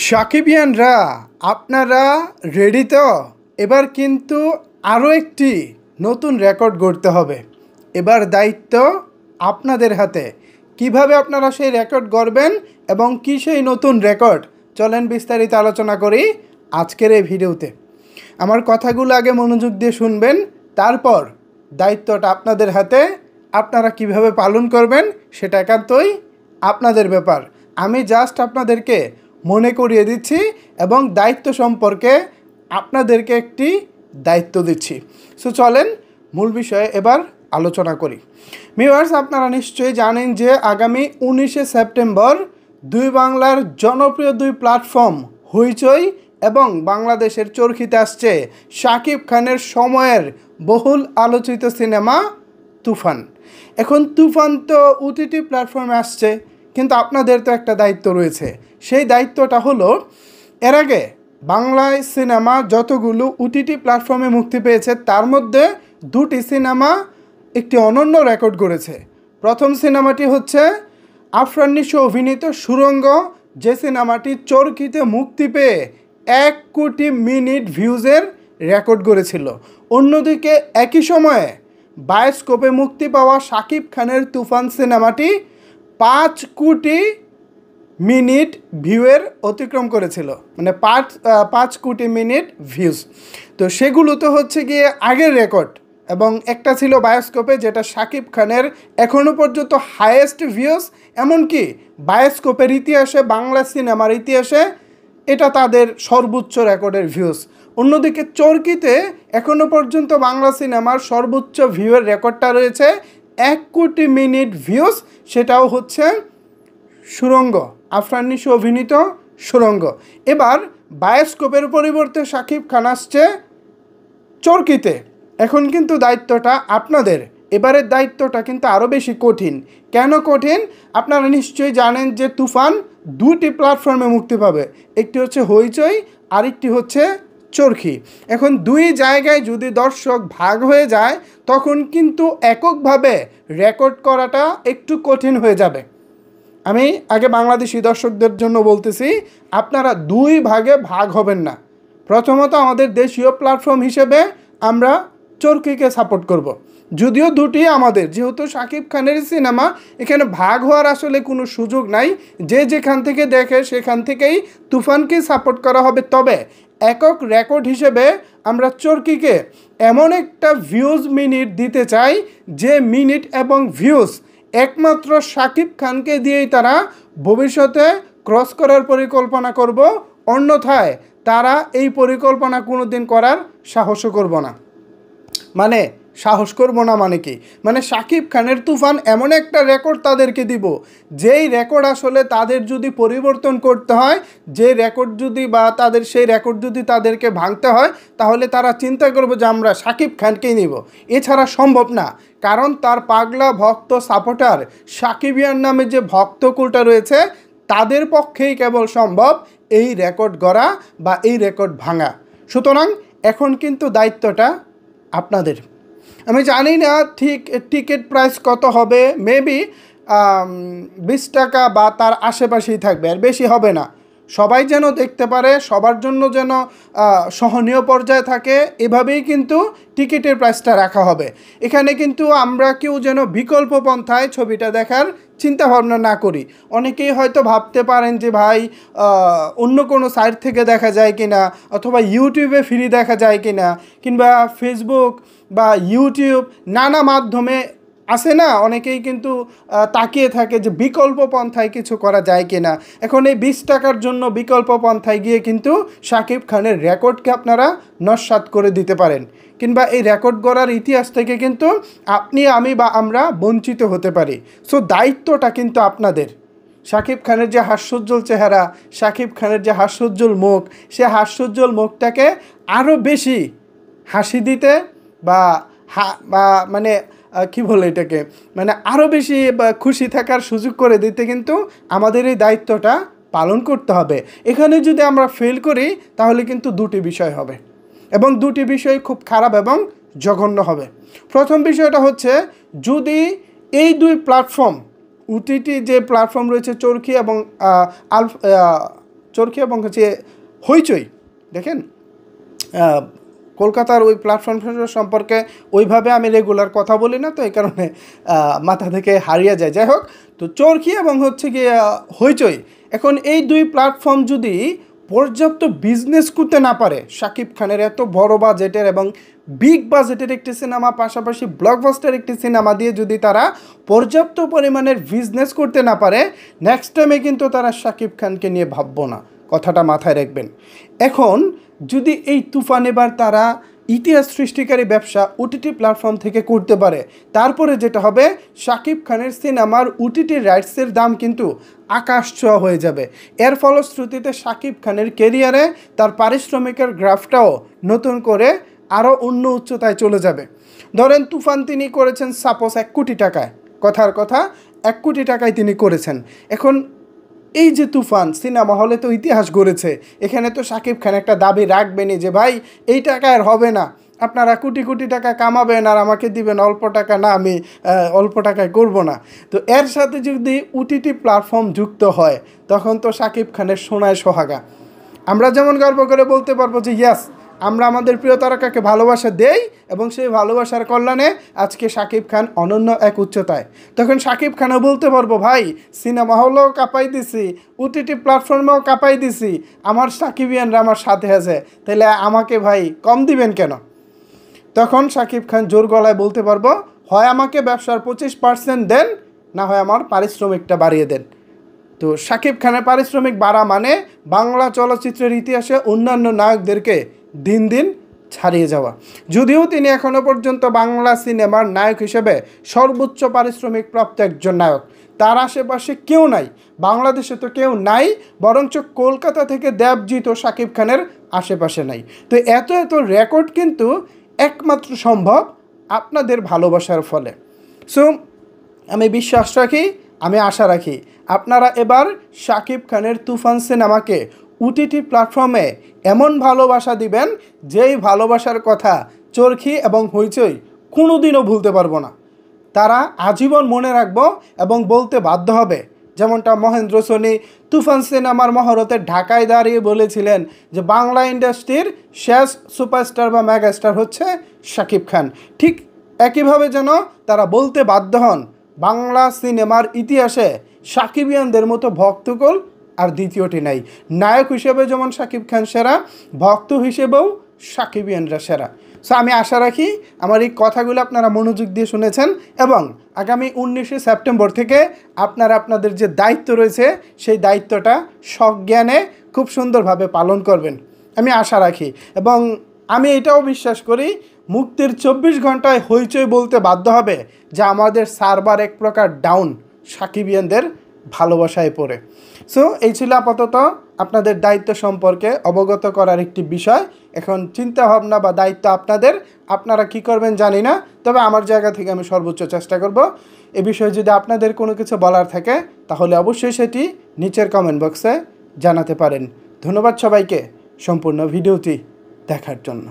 সাকিবিয়ানরা আপনারা রেডি তো? এবার কিন্তু আরও একটি নতুন রেকর্ড গড়তে হবে। এবার দায়িত্ব আপনাদের হাতে। কিভাবে আপনারা সেই রেকর্ড গড়বেন এবং কী সেই নতুন রেকর্ড, চলেন বিস্তারিত আলোচনা করি আজকের এই ভিডিওতে। আমার কথাগুলো আগে মনোযোগ দিয়ে শুনবেন, তারপর দায়িত্বটা আপনাদের হাতে। আপনারা কিভাবে পালন করবেন সেটা একান্তই আপনাদের ব্যাপার। আমি জাস্ট আপনাদেরকে মনে করিয়ে দিচ্ছি এবং দায়িত্ব সম্পর্কে আপনাদেরকে একটি দায়িত্ব দিচ্ছি। সো চলেন মূল বিষয়ে এবার আলোচনা করি। ভিউয়ার্স, আপনারা নিশ্চয়ই জানেন যে আগামী 19শে সেপ্টেম্বর দুই বাংলার জনপ্রিয় দুই প্ল্যাটফর্ম হইচই এবং বাংলাদেশের চরকিতে আসছে শাকিব খানের সময়ের বহুল আলোচিত সিনেমা তুফান। এখন তুফান তো ওটিটি প্ল্যাটফর্মে আসছে, কিন্তু আপনাদের তো একটা দায়িত্ব রয়েছে। সেই দায়িত্বটা হলো, এর আগে বাংলায় সিনেমা যতগুলো ওটিটি প্ল্যাটফর্মে মুক্তি পেয়েছে তার মধ্যে দুটি সিনেমা একটি অনন্য রেকর্ড গড়েছে। প্রথম সিনেমাটি হচ্ছে আফরান নিশো অভিনীত সুড়ঙ্গ, যে সিনেমাটি চরকিতে মুক্তি পেয়ে 1 কোটি মিনিট ভিউজের রেকর্ড গড়েছিল। অন্যদিকে একই সময়ে বায়োস্কোপে মুক্তি পাওয়া শাকিব খানের তুফান সিনেমাটি 5 কোটি মিনিট ভিউয়ের অতিক্রম করেছিল, মানে 5 কোটি মিনিট ভিউজ। তো সেগুলো তো হচ্ছে গিয়ে আগের রেকর্ড, এবং একটা ছিল বায়োস্কোপে, যেটা শাকিব খানের এখনও পর্যন্ত হায়েস্ট ভিউজ, এমনকি বায়োস্কোপের ইতিহাসে, বাংলা সিনেমার ইতিহাসে এটা তাদের সর্বোচ্চ রেকর্ডের ভিউজ। অন্যদিকে চরকিতে এখনও পর্যন্ত বাংলা সিনেমার সর্বোচ্চ ভিউয়ের রেকর্ডটা রয়েছে 1 কোটি মিনিট ভিউজ, সেটাও হচ্ছে সুড়ঙ্গ, আফরান নিশো অভিনীত সুড়ঙ্গ। এবার বায়োস্কোপের পরিবর্তে শাকিব খান আসছে চরকিতে। এখন কিন্তু দায়িত্বটা আপনাদের। এবারের দায়িত্বটা কিন্তু আরও বেশি কঠিন। কেন কঠিন? আপনারা নিশ্চয়ই জানেন যে তুফান দুটি প্ল্যাটফর্মে মুক্তি পাবে, একটি হচ্ছে হইচই, আরেকটি হচ্ছে চরকি। এখন দুই জায়গায় যদি দর্শক ভাগ হয়ে যায়, তখন কিন্তু এককভাবে রেকর্ড করাটা একটু কঠিন হয়ে যাবে। আমি আগে বাংলাদেশি দর্শকদের জন্য বলতেছি, আপনারা দুই ভাগে ভাগ হবেন না। প্রথমত, আমাদের দেশীয় প্ল্যাটফর্ম হিসেবে আমরা চরকিকে সাপোর্ট করব। যদিও দুটি আমাদের, যেহেতু শাকিব খানের সিনেমা, এখানে ভাগ হওয়ার আসলে কোনো সুযোগ নাই। যে যেখান থেকে দেখে সেখান থেকেই তুফানকে সাপোর্ট করা হবে। তবে একক রেকর্ড হিসেবে আমরা চরকিকে এমন একটা ভিউজ মিনিট দিতে চাই, যে মিনিট এবং ভিউজ একমাত্র শাকিব খানকে দিয়েই তারা ভবিষ্যতে ক্রস করার পরিকল্পনা করব। অন্যথায় তারা এই পরিকল্পনা কোনো দিন করার সাহসও করব না। মানে সাহস করব না মানে কি? মানে শাকিব খানের তুফান এমন একটা রেকর্ড তাদেরকে দিব, যেই রেকর্ড আসলে তাদের যদি পরিবর্তন করতে হয়, যে রেকর্ড যদি বা তাদের সেই রেকর্ড যদি তাদেরকে ভাঙতে হয়, তাহলে তারা চিন্তা করবে যে আমরা শাকিব খানকেই নিব। এছাড়া সম্ভব না, কারণ তার পাগলা ভক্ত সাপোর্টার সাকিবিয়ান নামে যে ভক্তকুলটা রয়েছে, তাদের পক্ষেই কেবল সম্ভব এই রেকর্ড গড়া বা এই রেকর্ড ভাঙা। সুতরাং এখন কিন্তু দায়িত্বটা আপনাদের। আমি জানি না ঠিক টিকিট প্রাইস কত হবে, মেবি 20 টাকা বা তার আশেপাশেই থাকবে, আর বেশি হবে না। সবাই যেন দেখতে পারে, সবার জন্য যেন সহনীয় পর্যায়ে থাকে, এভাবেই কিন্তু টিকিটের প্রাইসটা রাখা হবে। এখানে কিন্তু আমরা কেউ যেন বিকল্প পন্থায় ছবিটা দেখার চিন্তা ভাবনা না করি। অনেকেই হয়তো ভাবতে পারেন যে ভাই অন্য কোনো সাইট থেকে দেখা যায় কিনা, অথবা ইউটিউবে ফ্রি দেখা যায় কিনা, কিংবা ফেসবুক বা ইউটিউব নানা মাধ্যমে আসে না, অনেকেই কিন্তু তাকিয়ে থাকে যে বিকল্প পন্থায় কিছু করা যায় কিনা। এখন এই 20 টাকার জন্য বিকল্প পন্থায় গিয়ে কিন্তু শাকিব খানের রেকর্ডকে আপনারা নস্যাৎ করে দিতে পারেন, কিংবা এই রেকর্ড গড়ার ইতিহাস থেকে কিন্তু আপনি, আমি বা আমরা বঞ্চিত হতে পারি। সো দায়িত্বটা কিন্তু আপনাদের। শাকিব খানের যে হাস্যোজ্জ্বল চেহারা, শাকিব খানের যে হাস্যোজ্জ্বল মুখ, সে হাস্যোজ্জ্বল মুখটাকে আরও বেশি হাসি দিতে বা মানে কী বলে এটাকে, মানে আরও বেশি খুশি থাকার সুযোগ করে দিতে কিন্তু আমাদের এই দায়িত্বটা পালন করতে হবে। এখানে যদি আমরা ফেল করি, তাহলে কিন্তু দুটি বিষয় হবে, এবং দুটি বিষয় খুব খারাপ এবং জঘন্য হবে। প্রথম বিষয়টা হচ্ছে, যদি এই দুই প্ল্যাটফর্ম, ওটিটি যে প্ল্যাটফর্ম রয়েছে চরকি এবং চরকি এবং হচ্ছে হইচই। দেখেন কলকাতার ওই প্ল্যাটফর্ম সম্পর্কে ওইভাবে আমি রেগুলার কথা বলি না, তো এই কারণে মাথা থেকে হারিয়ে যায়। যাই হোক, তো চরকি এবং হচ্ছে গিয়ে হইচই, এখন এই দুই প্ল্যাটফর্ম যদি পর্যাপ্ত বিজনেস করতে না পারে, শাকিব খানের এত বড় বাজেটের এবং বিগ বাজেটের একটি সিনেমা, পাশাপাশি ব্লকবাস্টার একটি সিনেমা দিয়ে যদি তারা পর্যাপ্ত পরিমাণের বিজনেস করতে না পারে, নেক্সট টাইমে কিন্তু তারা শাকিব খানকে নিয়ে ভাববো না, কথাটা মাথায় রাখবেন। এখন যদি এই তুফান এবার তারা ইতিহাস সৃষ্টিকারী ব্যবসা ওটিটি প্ল্যাটফর্ম থেকে করতে পারে, তারপরে যেটা হবে, শাকিব খানের সিনেমার ওটিটি রাইটসের দাম কিন্তু আকাশ ছোঁয়া হয়ে যাবে। এর ফলশ্রুতিতে শাকিব খানের কেরিয়ারে তার পারিশ্রমিকের গ্রাফটাও নতুন করে আরও অন্য উচ্চতায় চলে যাবে। ধরেন তুফান তিনি করেছেন সাপোজ 1 কোটি টাকায়, কথার কথা 1 কোটি টাকায় তিনি করেছেন। এখন এই যে তুফান সিনেমা হলে তো ইতিহাস গড়েছে, এখানে তো শাকিব খান একটা দাবি রাখবেনই যে ভাই এই টাকা আর হবে না, আপনারা কোটি কোটি টাকা কামাবেন আর আমাকে দিবেন অল্প টাকা, না আমি অল্প টাকায় করব না। তো এর সাথে যদি ওটিটি প্ল্যাটফর্ম যুক্ত হয়, তখন তো শাকিব খানের সোনায় সোহাগা। আমরা যেমন গর্ব করে বলতে পারবো যে ইয়াস, আমরা আমাদের প্রিয় তারকাকে ভালোবাসা দেই এবং সেই ভালোবাসার কল্যাণে আজকে শাকিব খান অনন্য এক উচ্চতায়। তখন শাকিব খানও বলতে পারবো ভাই সিনেমা হলেও কাঁপাই দিছি, ওটিটি প্ল্যাটফর্মেও কাঁপাই দিছি, আমার সাকিবিয়ানরা আমার সাথে আছে, তাহলে আমাকে ভাই কম দিবেন কেন? তখন শাকিব খান জোর গলায় বলতে পারবো, হয় আমাকে ব্যবসার 25% দেন, না হয় আমার পারিশ্রমিকটা বাড়িয়ে দেন। তো শাকিব খানের পারিশ্রমিক বাড়া মানে বাংলা চলচ্চিত্রের ইতিহাসে অন্যান্য নায়কদেরকে দিন দিন ছাড়িয়ে যাওয়া। যদিও তিনি এখনও পর্যন্ত বাংলা সিনেমার নায়ক হিসেবে সর্বোচ্চ পারিশ্রমিক প্রাপ্ত একজন নায়ক, তার আশেপাশে কেউ নাই, বাংলাদেশে তো কেউ নাই, বরঞ্চ কলকাতা থেকে দেবজিৎ ও শাকিব খানের আশেপাশে নাই। তো এত এত রেকর্ড কিন্তু একমাত্র সম্ভব আপনাদের ভালোবাসার ফলে। সো আমি বিশ্বাস রাখি, আমি আশা রাখি আপনারা এবার শাকিব খানের তুফান সিনেমাকে ওটিটি প্ল্যাটফর্মে এমন ভালোবাসা দিবেন, যেই ভালোবাসার কথা চরকি এবং হইচই কোনোদিনও ভুলতে পারবো না, তারা আজীবন মনে রাখবো এবং বলতে বাধ্য হবে। যেমনটা মহেন্দ্র সোনি তুফান সিনেমার মহরতে ঢাকায় দাঁড়িয়ে বলেছিলেন যে বাংলা ইন্ডাস্ট্রির শেষ সুপারস্টার বা মেগাস্টার হচ্ছে শাকিব খান, ঠিক একইভাবে যেন তারা বলতে বাধ্য হন বাংলা সিনেমার ইতিহাসে সাকিবিয়ানদের মতো ভক্তকুল আর দ্বিতীয়টি নাই। নায়ক হিসেবে যেমন শাকিব খান সেরা, ভক্ত হিসেবেও সাকিবিয়ানরা সেরা। সো আমি আশা রাখি আমার এই কথাগুলো আপনারা মনোযোগ দিয়ে শুনেছেন এবং আগামী 19শে সেপ্টেম্বর থেকে আপনারা আপনাদের যে দায়িত্ব রয়েছে সেই দায়িত্বটা সজ্ঞানে খুব সুন্দরভাবে পালন করবেন, আমি আশা রাখি। এবং আমি এটাও বিশ্বাস করি মুক্তির 24 ঘন্টায় হইচই বলতে বাধ্য হবে যে আমাদের সার্ভার এক প্রকার ডাউন সাকিবিয়ানদের ভালোবাসায় পড়ে। সো এই ছিল আপাতত আপনাদের দায়িত্ব সম্পর্কে অবগত করার একটি বিষয়। এখন চিন্তা ভাবনা বা দায়িত্ব আপনাদের, আপনারা কি করবেন জানি না, তবে আমার জায়গা থেকে আমি সর্বোচ্চ চেষ্টা করব। এ বিষয়ে যদি আপনাদের কোনো কিছু বলার থাকে তাহলে অবশ্যই সেটি নিচের কমেন্ট বক্সে জানাতে পারেন। ধন্যবাদ সবাইকে সম্পূর্ণ ভিডিওটি দেখার জন্য।